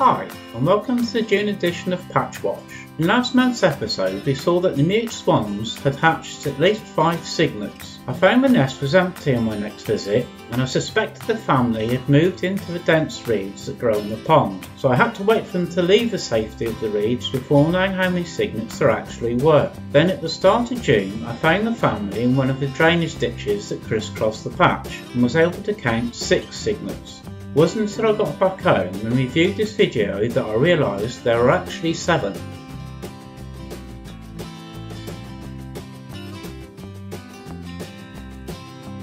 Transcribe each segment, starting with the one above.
Hi, and welcome to the June edition of PatchWatch. In last month's episode, we saw that the mute swans had hatched at least 5 cygnets. I found the nest was empty on my next visit, and I suspected the family had moved into the dense reeds that grow in the pond, so I had to wait for them to leave the safety of the reeds before knowing how many cygnets there actually were. Then at the start of June, I found the family in one of the drainage ditches that crisscrossed the patch, and was able to count 6 cygnets. It wasn't until I got back home and reviewed this video that I realised there were actually 7.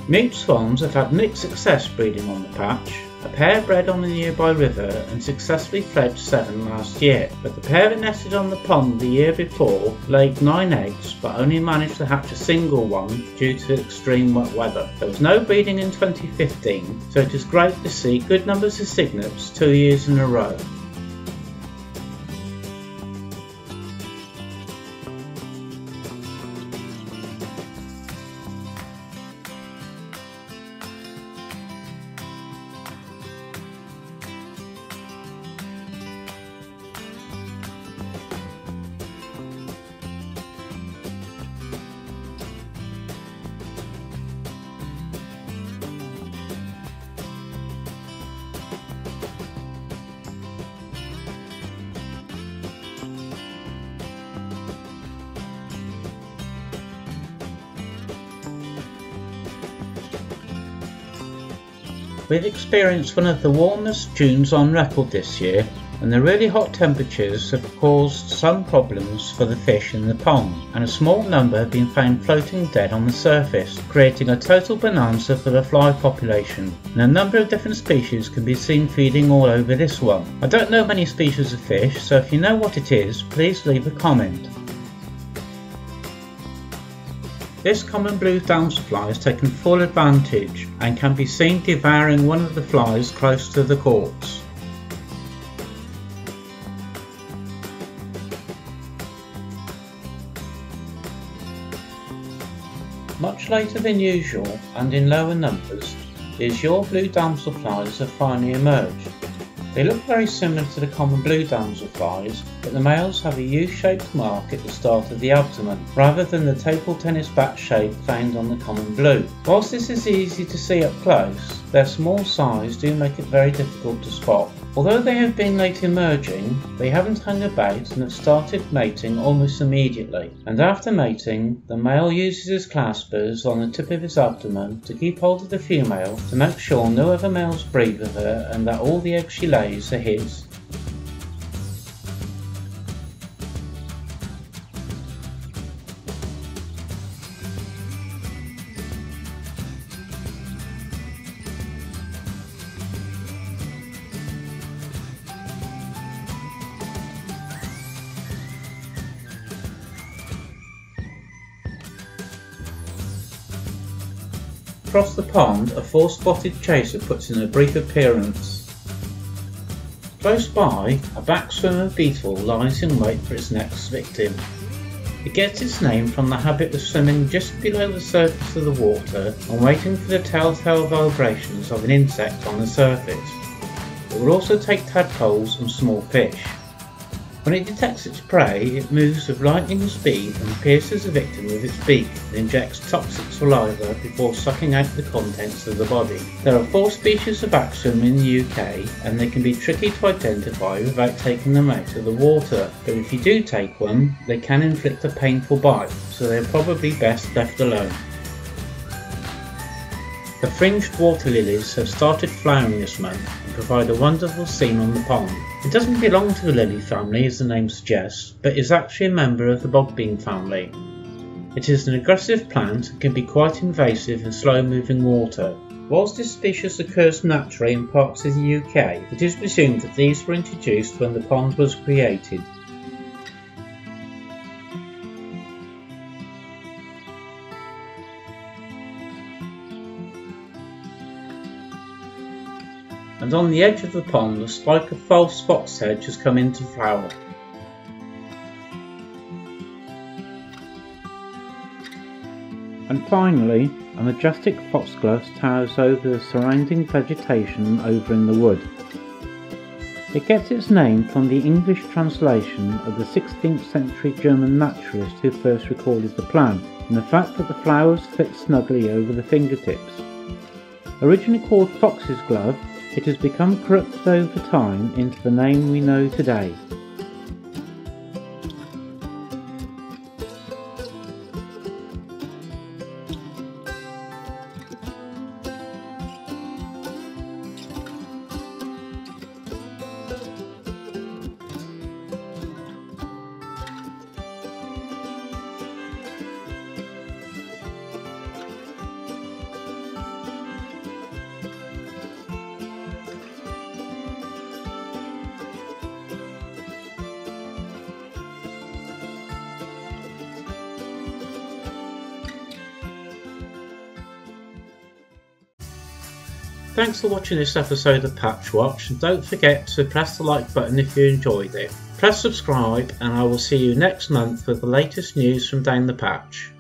Mute swans have had mixed success breeding on the patch. A pair bred on the nearby river and successfully fledged 7 last year, but the pair that nested on the pond the year before laid 9 eggs but only managed to hatch a single one due to extreme wet weather. There was no breeding in 2015, so it is great to see good numbers of cygnets 2 years in a row. We've experienced one of the warmest Junes on record this year, and the really hot temperatures have caused some problems for the fish in the pond, and a small number have been found floating dead on the surface, creating a total bonanza for the fly population, and a number of different species can be seen feeding all over this one. I don't know many species of fish, so if you know what it is, please leave a comment. This common blue damselfly has taken full advantage and can be seen devouring one of the flies close to the corpse. Much later than usual and in lower numbers, the azure blue damselflies have finally emerged. They look very similar to the common blue damselflies, but the males have a U-shaped mark at the start of the abdomen, rather than the table tennis bat shape found on the common blue. Whilst this is easy to see up close, their small size do make it very difficult to spot. Although they have been late emerging, they haven't hung about and have started mating almost immediately, and after mating, the male uses his claspers on the tip of his abdomen to keep hold of the female to make sure no other males breed with her and that all the eggs she lays are his. Across the pond, a 4-spotted chaser puts in a brief appearance. Close by, a backswimmer beetle lies in wait for its next victim. It gets its name from the habit of swimming just below the surface of the water and waiting for the telltale vibrations of an insect on the surface. It will also take tadpoles and small fish. When it detects its prey, it moves with lightning speed and pierces the victim with its beak and injects toxic saliva before sucking out the contents of the body. There are 4 species of backswimmer in the UK, and they can be tricky to identify without taking them out of the water, but if you do take one, they can inflict a painful bite, so they are probably best left alone. The fringed water lilies have started flowering this month and provide a wonderful scene on the pond. It doesn't belong to the lily family as the name suggests, but is actually a member of the bogbean family. It is an aggressive plant and can be quite invasive in slow moving water. Whilst this species occurs naturally in parts of the UK, it is presumed that these were introduced when the pond was created. And on the edge of the pond, a spike of false foxhead has come into flower. And finally, a majestic foxglove towers over the surrounding vegetation over in the wood. It gets its name from the English translation of the 16th century German naturalist who first recorded the plant, and the fact that the flowers fit snugly over the fingertips. Originally called fox's glove, it has become corrupted over time into the name we know today. Thanks for watching this episode of PatchWatch, and don't forget to press the like button if you enjoyed it. Press subscribe and I will see you next month with the latest news from down the patch.